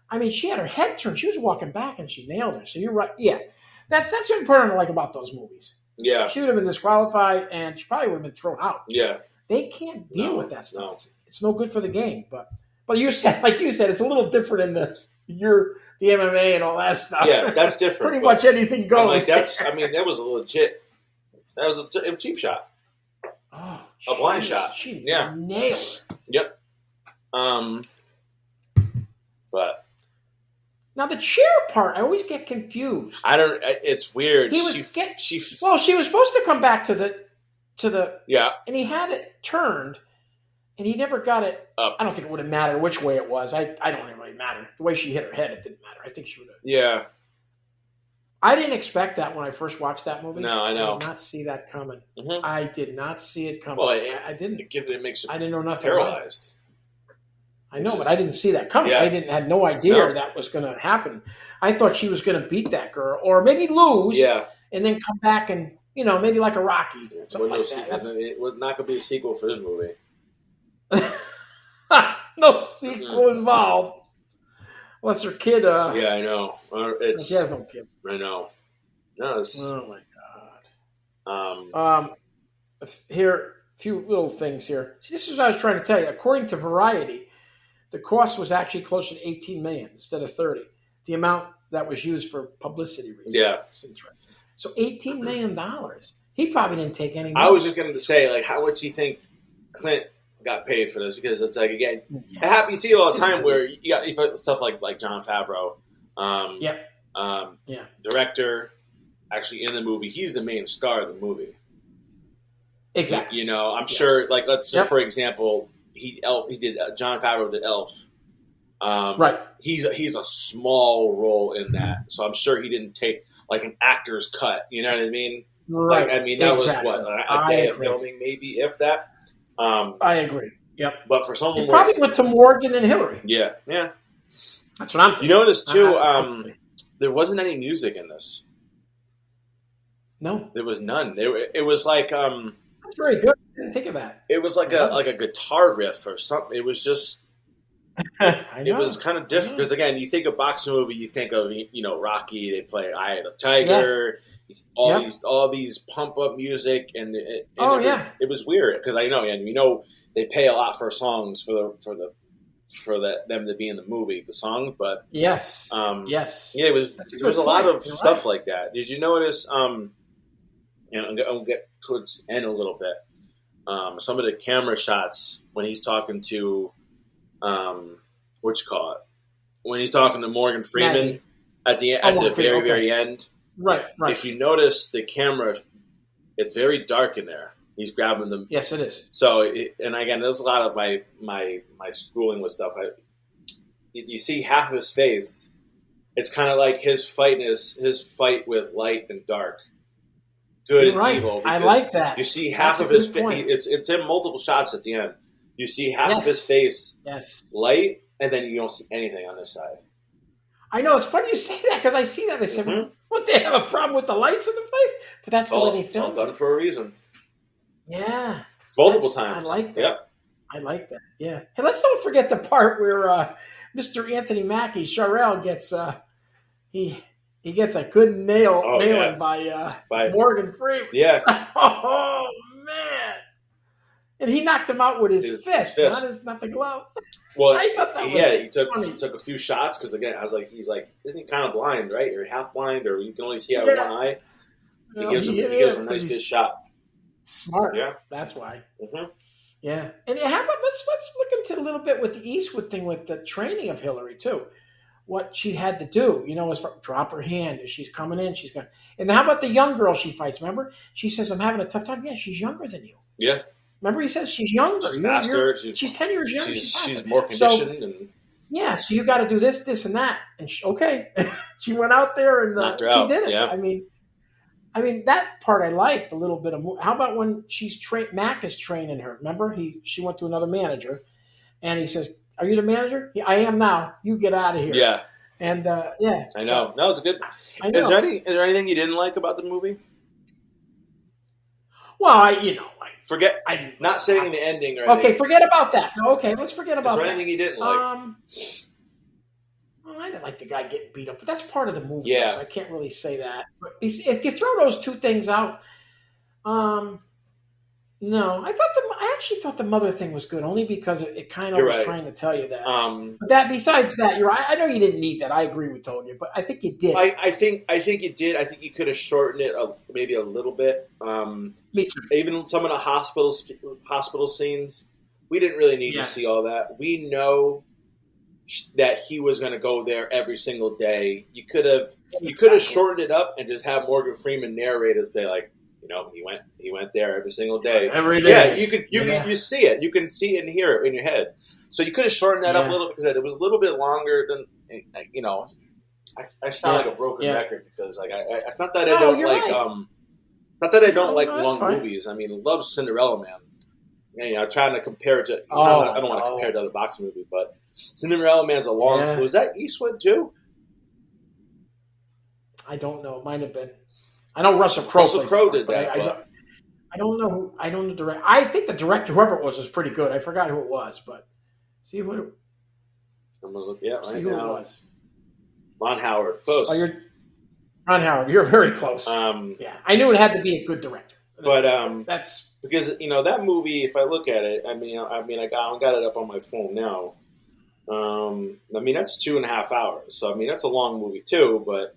I mean, she had her head turned. She was walking back, and she nailed her. So you're right. Yeah. That's the important I like about those movies. Yeah. She would have been disqualified, and she probably would have been thrown out. Yeah. They can't deal with that stuff. No. It's no good for the game. But you said, it's a little different you're the MMA and all that stuff. Yeah, that's different. Pretty much anything goes. Like that was a legit. That was a cheap shot. Oh, a blind shot. She nailed it. Yep. But now the chair part, I always get confused. I don't. It's weird. He was she was supposed to come back to the and he had it turned, and he never got it up. I don't think it would have mattered which way it was. I don't really matter. The way she hit her head, it didn't matter. I think she would have. Yeah. I didn't expect that when I first watched that movie. No, I know. I did not see that coming. Mm-hmm. I did not see it coming. Well, I didn't. It makes I didn't know nothing. Paralyzed. I know, but I didn't see that coming. Yeah. I had no idea that was going to happen. I thought she was going to beat that girl, or maybe lose, and then come back and maybe like a Rocky, something like that. It was not going to be a sequel for this movie. No sequel involved. Unless her kid. Yeah, I know. She has no kids. I know. No, oh my god. Here, a few little things here. See, this is what I was trying to tell you. According to Variety, the cost was actually closer to $18 million instead of 30. The amount that was used for publicity reasons. Yeah. So $18 million. He probably didn't take any money. I was just going to say, like, how much do you think Clint got paid for this? Because it's like, again, you see it all the time where you put stuff like Jon Favreau, director, actually in the movie. He's the main star of the movie. Exactly. I'm sure. Like, let's just for example, he did Jon Favreau did Elf. Right. He's a small role in that, so I'm sure he didn't take like an actor's cut. You know what I mean? Right. Like, I mean, that was what a day of filming, maybe if that. I agree. Yep. But for someone, it probably went to Morgan and Hillary. Yeah. That's what I'm thinking. You notice too. There wasn't any music in this. No, there was none. It was like. That's very good. I didn't think of that. It was like a guitar riff or something. It was just. It was kind of different because again, you think of boxing movie, you think of Rocky. They play Eye of the Tiger, all these pump up music, and it was weird because I know they pay a lot for songs for them to be in the movie, the song, but yes, there was a lot of stuff like that. Did you notice? And I'll get towards the end a little bit. Some of the camera shots when he's talking to. When he's talking to Morgan Freeman at the very end. Right. If you notice the camera, it's very dark in there. He's grabbing them. Yes, it is. So, and again, there's a lot of my schooling with stuff. You see half of his face. It's kind of like his fight with light and dark. Good and evil. I like that. You see half of his face. It's in multiple shots at the end. You see half of his face light, and then you don't see anything on this side. I know. It's funny you say that because I see that. I said, what, they have a problem with the lights in the face? But that's the way they filmed it. It's all done for a reason. Yeah. It's multiple times. I like that. Yep. I like that. Yeah. Hey, let's don't forget the part where Mr. Anthony Mackie, Sharrell, gets he gets a good nailing by Morgan Freeman. Yeah. Oh, man. And he knocked him out with his fist. Not the glove. Well, I thought that was funny. He took a few shots because again, I was like, isn't he kind of blind, right? Or half blind, or you can only see out of one eye. He gives him a nice good shot. Smart. Yeah, that's why. Mm-hmm. Yeah, and how about let's look into a little bit with the Eastwood thing with the training of Hillary too. What she had to do, is drop her hand as she's coming in. She's going. And how about the young girl she fights? Remember, she says, "I'm having a tough time." Yeah, she's younger than you. Yeah. Remember, he says she's younger. She's faster. She's 10 years younger. She's more conditioned. So you got to do this, and that. And she went out there and she did it. Yeah. I mean that part I liked a little bit of. How about when Mac is training her? Remember, she went to another manager, and he says, "Are you the manager?" Yeah, I am now. You get out of here. Yeah. And I know that was good. I know. Is there anything you didn't like about the movie? Well, forget. I'm not saying the ending or anything. Okay, forget about that. No, okay, let's forget about that. Is there anything you didn't like? Well, I didn't like the guy getting beat up, but that's part of the movie. Yeah. So I can't really say that. But if you throw those two things out, No, I actually thought the mother thing was good, only because it kind of was trying to tell you that. But besides that, you're right. I know you didn't need that. I agree with Tonya, but I think you did. I think you did. I think you could have shortened it maybe a little bit. Me too. Even some of the hospital scenes, we didn't really need to see all that. We know that he was going to go there every single day. You could have shortened it up and just have Morgan Freeman narrate it, say like, he went there every single day. Every day. Yeah, you see it. You can see it and hear it in your head. So you could have shortened that up a little bit because it was a little bit longer than I sound like a broken record because it's not that I don't like not that I don't like long movies. I mean, I love Cinderella Man. I'm trying to compare it to. I don't want to compare it to other boxing movies, but Cinderella Man's a long. Yeah. Was that Eastwood too? I don't know. It might have been. I know Russell Crowe did that. I don't know who. I don't know the director. I think the director, whoever it was pretty good. I forgot who it was, but see what. I'm gonna look. Yeah, right who now. It was. Ron Howard, close. Oh, Ron Howard. You're very close. Yeah, I knew it had to be a good director. But that's because that movie. If I look at it, I got it up on my phone now. That's 2.5 hours. So that's a long movie too, but.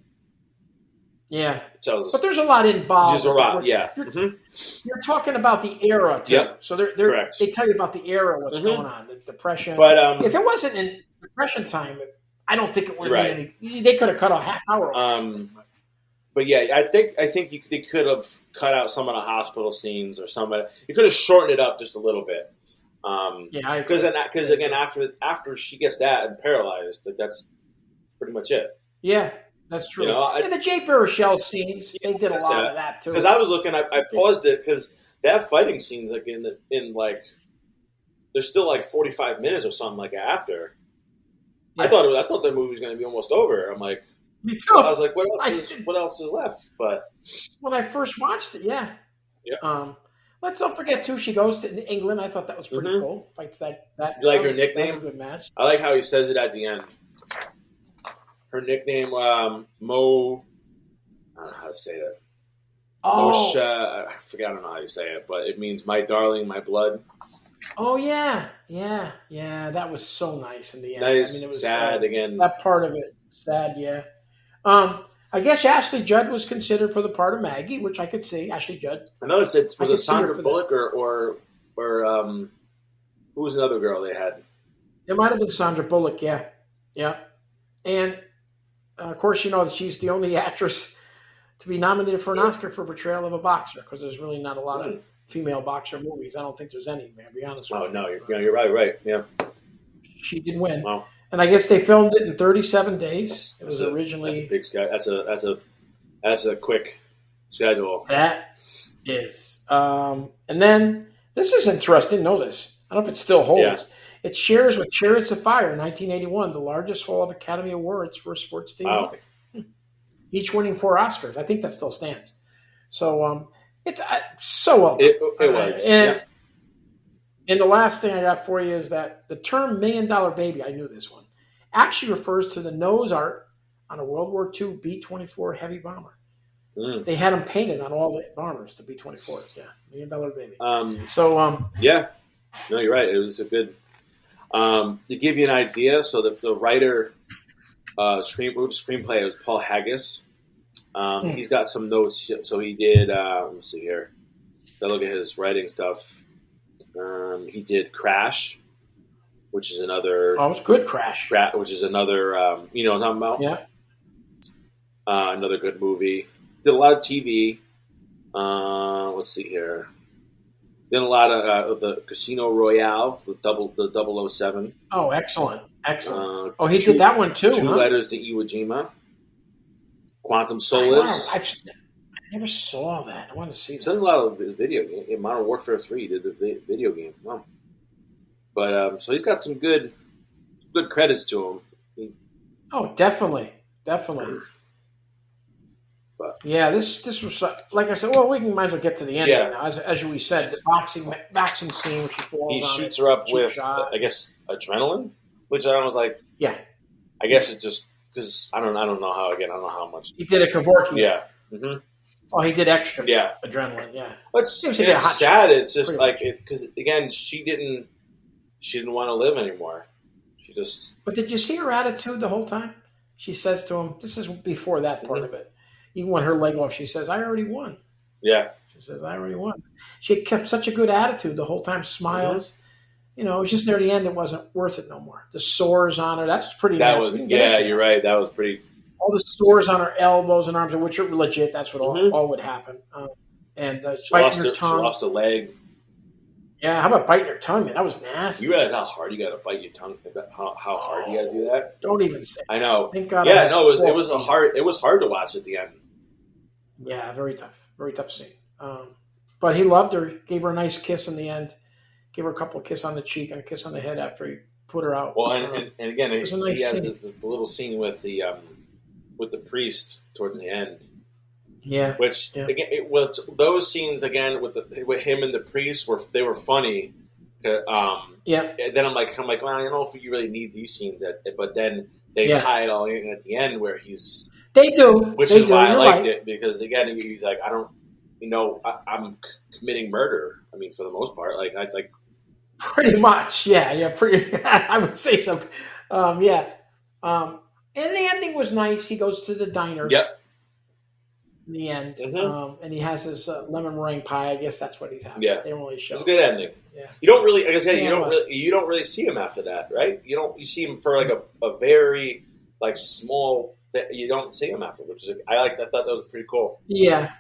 Yeah, but there's a lot involved. There's a lot, yeah. You're talking about the era, too. Yep. So they tell you about the era, what's going on, the Depression. But if it wasn't in Depression time, I don't think it would have been any. They could have cut a half hour. But yeah, I think they could have cut out some of the hospital scenes or some of it. You could have shortened it up just a little bit. Because again, after she gets that and paralyzed, that's pretty much it. Yeah. That's true. And the Jay Baruchel scenes, they did a lot of that too. Because I was looking, I paused it because that fighting scenes like in like there's still like 45 minutes or something like after. Yeah. I thought the movie was going to be almost over. I'm like, me too. Well, I was like, what else is left? But when I first watched it, yeah. Let's not forget too. She goes to England. I thought that was pretty cool. Fights that. You like her nickname? That was a good match. I like how he says it at the end. Her nickname, Mo. I don't know how to say that. Oh, I forget. I don't know how you say it, but it means "my darling, my blood." Oh yeah. That was so nice in the end. Nice, it was sad again. That part of it, sad. Yeah. I guess Ashley Judd was considered for the part of Maggie, which I could see. Ashley Judd. I noticed it was a Sandra Bullock or who was another girl they had? It might have been Sandra Bullock. Yeah. And. Of course, that she's the only actress to be nominated for an Oscar for portrayal of a boxer because there's really not a lot of female boxer movies. I don't think there's any, man, to be honest with you. Oh, no, you're right, yeah. She did win. Wow. And I guess they filmed it in 37 days. It was originally... That's a big schedule. That's a quick schedule. That is. And then, this is interesting. Know this. I don't know if it still holds. Yeah. It shares with Chariots of Fire in 1981, the largest haul of Academy Awards for a sports team. Wow. Each winning 4 Oscars. I think that still stands. So it's so well done. It was. And the last thing I got for you is that the term $1 Million Baby, I knew this one, actually refers to the nose art on a World War II B-24 heavy bomber. They had them painted on all the bombers, the B-24s. Yeah, $1 Million Baby. Yeah. No, you're right. It was a good... to give you an idea, so the writer wrote the screenplay was Paul Haggis. He's got some notes. So he did, let's see here. I'll look at his writing stuff. He did Crash, which is another... Oh, it's good, Crash. Which is another, you know what I'm talking about? Yeah. Another good movie. Did a lot of TV. Let's see here. Did a lot of the Casino Royale, the 007. Oh, excellent. He did that one too. Two Letters to Iwo Jima. Quantum Solace. I never saw that. I want to see that. There's a lot of video game. Modern Warfare 3 did the video game. Wow. But so he's got some good credits to him. Oh, definitely. But yeah, this was like I said. Well, we might as well get to the end now. As we said, the boxing scene where she falls. He shoots her up with, I guess, adrenaline, which I was like, yeah. I guess it just because I don't know how. Again, I don't know how much he did a Kevorkian. Yeah. Mm-hmm. Oh, he did extra. Yeah, adrenaline. Yeah, it's sad. It's just like because again, she didn't want to live anymore. She just. But did you see her attitude the whole time? She says to him, "This is before that part of it." Even when her leg off, she says, "I already won." Yeah. She says, "I already won." She kept such a good attitude the whole time. Smiles. You know, it was just near the end. It wasn't worth it no more. The sores on her. That's pretty. Nasty. You're right. That was pretty. All the sores on her elbows and arms, which are legit. That's what all would happen. And biting her tongue. She lost a leg. Yeah, how about biting her tongue? Man, that was nasty. You realize how hard you got to bite your tongue? How hard you got to do that? Don't even say. I know. Thank God. Yeah, no, it was hard to watch at the end. Yeah, very tough scene. But he loved her. Gave her a nice kiss in the end. Gave her a couple of kisses on the cheek and a kiss on the head after he put her out. Well, and again, he has this little scene with the priest towards the end. Yeah, which again, those scenes again with him and the priest were funny. Yeah. And then I'm like, well, I don't know if you really need these scenes, but then they tie it all in at the end where he's. They do, which is why I liked it because again, he's like, I don't, I'm committing murder. I mean, for the most part, like. Pretty much, yeah, pretty. I would say so. Yeah. And the ending was nice. He goes to the diner. Yep. In the end, and he has his lemon meringue pie. I guess that's what he's having. Yeah, they don't really show. It's a good ending. Yeah, you don't really. Like I said, you don't really see him after that, right? You see him for like a very like small. You don't see him after, which is I thought that was pretty cool. Yeah,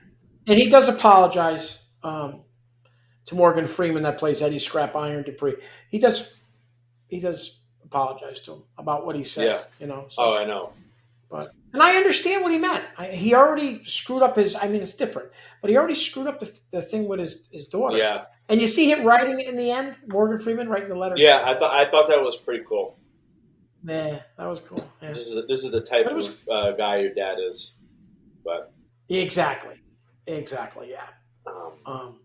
and he does apologize to Morgan Freeman that plays Eddie Scrap Iron Dupree. He does apologize to him about what he said. Yeah. So, I know. And I understand what he meant. He already screwed up his. I mean, it's different, but he already screwed up the thing with his daughter. Yeah. And you see him writing it in the end. Morgan Freeman writing the letter. Yeah, I thought that was pretty cool. Yeah, that was cool. Yeah. This is the type of guy your dad is, but exactly, yeah.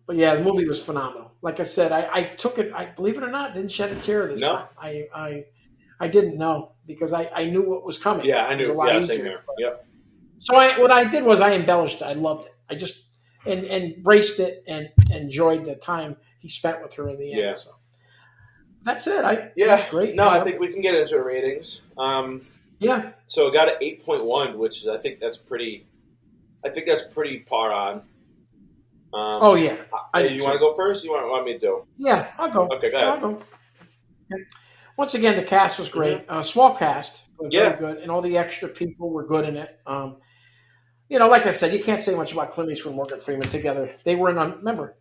But yeah, the movie was phenomenal. Like I said, I took it. I believe it or not, didn't shed a tear this time. I didn't know because I knew what was coming. Yeah, I knew. It was a lot easier. Same here. Yep. So what I did was I embellished it. I loved it. I just and embraced it and enjoyed the time he spent with her in the end. Yeah. So that's it. Great. No, I think we can get into ratings. Yeah. So it got an 8.1, which is I think that's pretty par on. Oh yeah. You want to go first? You want me to do? Yeah, I'll go. Okay, go ahead. I'll go. Okay. Once again, the cast was great. Small cast, but very good, and all the extra people were good in it. Like I said, you can't say much about Clint Eastwood and Morgan Freeman together. They were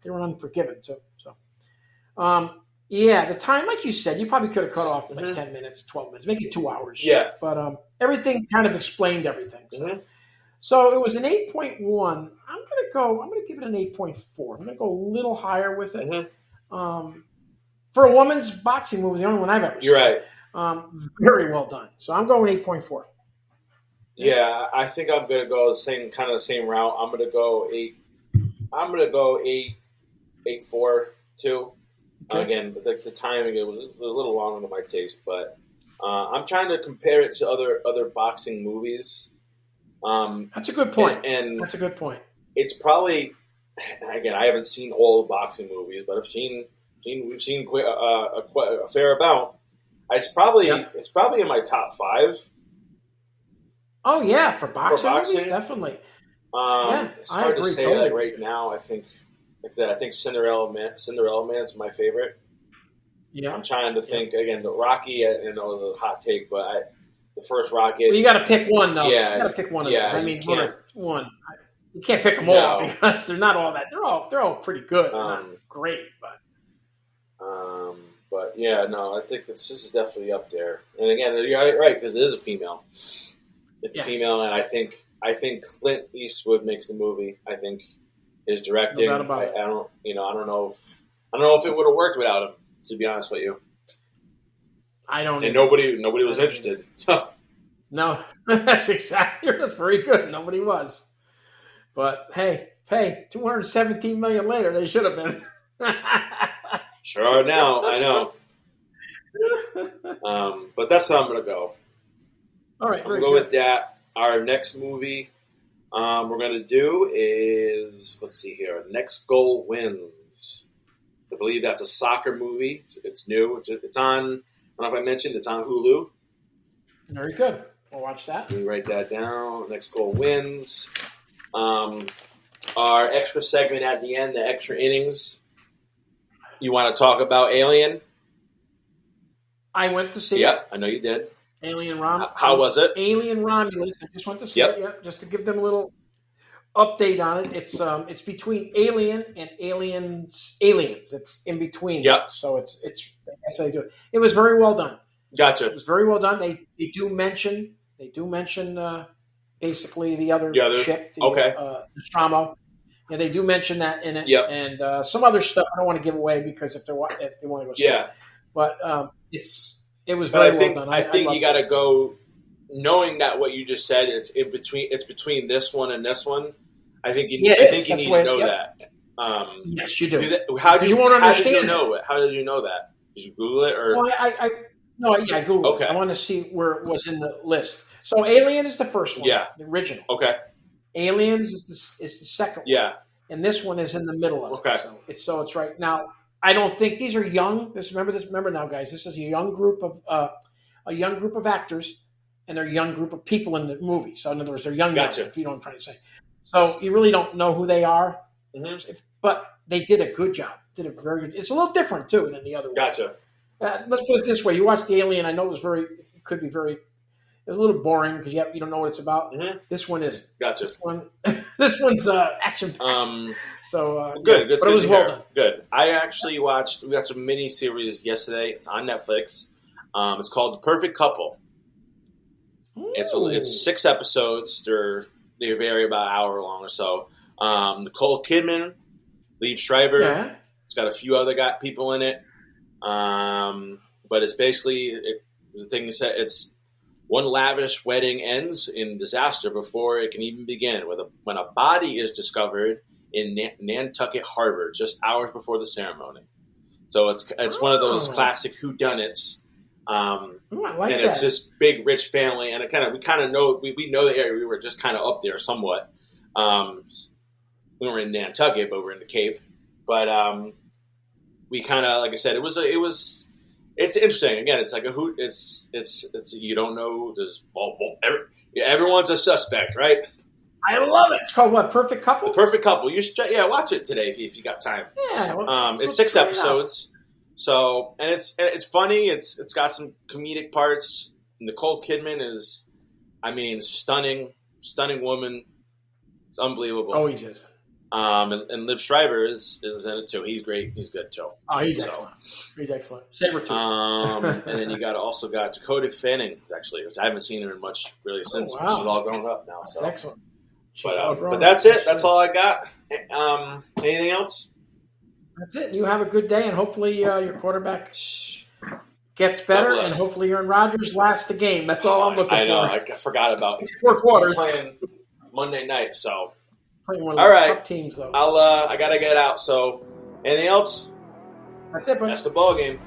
they were Unforgiven too. So, the time, like you said, you probably could have cut off in like 10 minutes, 12 minutes, maybe 2 hours. Yeah. But everything kind of explained everything. So it was an 8.1. I'm gonna give it an 8.4. I'm gonna go a little higher with it. For a woman's boxing movie, the only one I've ever seen. You're right. Very well done. So I'm going 8.4. Yeah, I think I'm gonna go the same route. I'm gonna go 8. I'm gonna go 8.4 too. Okay. Again, but the timing it was a little longer than my taste, but I'm trying to compare it to other boxing movies. That's a good point. And that's a good point. It's probably again I haven't seen all the boxing movies, but we've seen quite a fair amount. It's probably in my top 5. Oh yeah, for boxing movies, definitely. It's hard to say totally. Right now. I think Cinderella Man's my favorite. Yeah, I'm trying to think again. The Rocky, I know the hot take, but the first Rocky. Well, you got to pick one though. Yeah, you got to pick one of those. I mean, one. You can't pick them all because they're not all that. They're all pretty good. They're not great, but. But yeah, no, I think this is definitely up there. And again, you're right because it is a female. It's a female, and I think Clint Eastwood makes the movie. I think his directing. No doubt about it. I don't know if it would have worked without him. To be honest with you, I don't. And nobody was interested. No, that's very good. Nobody was. But hey, $217 million later, they should have been. Sure are now, I know. But that's how I'm going to go. All right, I'm going to go with that. Our next movie we're going to do is, let's see here, Next Goal Wins. I believe that's a soccer movie. It's new. It's on, I don't know if I mentioned, it's on Hulu. Very good. We'll watch that. Let me write that down. Next Goal Wins. Our extra segment at the end, the extra innings. You want to talk about Alien? I went to see it. Yep, I know you did. Alien Romulus. How was it? Alien Romulus. I just went to see it. Yeah, just to give them a little update on it. It's between Alien and Aliens. It's in between. Yep. So it's that's how they do it. It was very well done. Gotcha. It was very well done. They do mention basically the other ship. The Nostromo. Yeah, they do mention that in it. Yep. And some other stuff I don't want to give away because if they want to go see it. But it was very well done. I think you got to go knowing that what you just said. It's between this one and this one. I think you need to know that. Yes, you do. How did you know it? How did you know that? Did you Google it or? Well, I Googled it. I want to see where it was in the list. So Alien is the first one. Yeah, the original. Okay. Aliens is the second one. Yeah. And this one is in the middle of it. So it's right now. I don't think these are young. Remember now, guys. This is a young group of actors, and they're a young group of people in the movie. So in other words, they're young. Gotcha. If you know what I'm trying to say. So you really don't know who they are, but they did a good job. Did a very good. It's a little different too than the other one. Gotcha. Let's put it this way: you watched the Alien. I know it could be very. It was a little boring because you don't know what it's about. Mm-hmm. This one isn't. Gotcha. This one's action. So good. But it was well done. Good. I actually we watched a mini series yesterday. It's on Netflix. It's called The Perfect Couple. Ooh. It's 6 episodes. They vary about an hour long or so. Nicole Kidman, Liev Schreiber. Yeah. It's got a few other people in it. But it's basically the thing is that it's one lavish wedding ends in disaster before it can even begin. When a body is discovered in Nantucket Harbor just hours before the ceremony. So it's one of those classic whodunits. I like and that. It's this big rich family, and we kind of know we know the area. We were just kind of up there somewhat. We were in Nantucket, but we're in the Cape. But we kind of, like I said, it's interesting. Again, it's like a hoot. It's you don't know. Everyone's a suspect, right? I love it. It's called what? Perfect Couple. The Perfect Couple. You should watch it today if you got time. Yeah. It's 6 episodes. So and it's funny. It's got some comedic parts. Nicole Kidman is, stunning woman. It's unbelievable. Oh, he is. And Liev Schreiber is in it too. He's great. He's good too. Oh, he's excellent. He's excellent. Sabretooth. And then you also got Dakota Fanning, actually, which I haven't seen her much really since she's all grown up now. That's excellent. But that's it. That's all I got. Anything else? That's it. You have a good day, and hopefully your quarterback gets better, and hopefully Aaron Rodgers lasts the game. That's all I'm looking for. I know. I forgot about 4 quarters. Playing Monday night, so. One of the tough teams, though. I gotta get out. So, anything else? That's it, bro. That's the ball game.